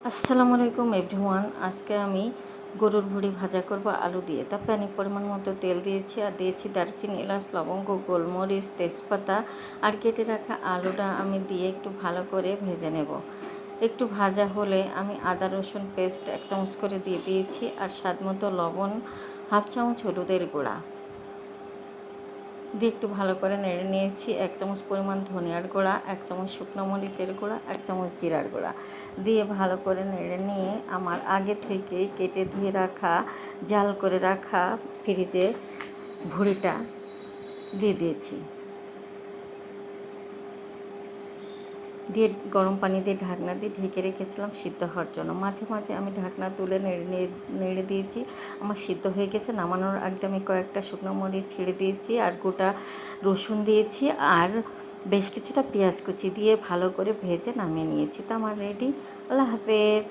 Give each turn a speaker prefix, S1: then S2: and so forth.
S1: আসসালামু আলাইকুম এভরিওয়ান। আজকে আমি গরুর ভুঁড়ি ভাজা করব আলু দিয়ে। তা প্যানে পরিমাণ মতো তেল দিয়েছি আর দিয়েছি দারচিনি, এলাচ, লবঙ্গ, গোলমরিচ, তেজপাতা আর কেটে রাখা আলুটা আমি দিয়ে একটু ভালো করে ভেজে নেব। একটু ভাজা হলে আমি আদা রসুন পেস্ট 1 চামচ করে দিয়ে দিয়েছি আর স্বাদ মতো লবণ, 1/2 চামচ হলুদের গুঁড়া দিয়ে একটু ভালো করে নেড়ে নিয়েছি। 1 চামচ পরিমাণ ধনিয়ার গুঁড়া, 1 চামচ শুকনো মরিচের গুঁড়া, 1 চামচ জিরার গুঁড়া দিয়ে ভালো করে নেড়ে নিয়ে আমার আগে থেকে কেটে ধুয়ে রাখা, জাল করে রাখা ফ্রিজে ভুঁড়িটা দিয়ে দিয়েছি। দিয়ে গরম পানি দিয়ে ঢাকনা দিয়ে ঢেকে রেখেছিলাম সিদ্ধ হওয়ার জন্য। মাঝে মাঝে আমি ঢাকনা তুলে নেড়ে দিয়েছি। আমার সিদ্ধ হয়ে গেছে। নামানোর আগে আমি কয়েকটা শুকনো মরিচ ছেড়ে দিয়েছি আর গোটা রসুন দিয়েছি আর বেশ কিছুটা পেঁয়াজ কুচি দিয়ে ভালো করে ভেজে নামিয়ে নিয়েছি। তো আমার রেডি। আল্লাহ হাফেজ।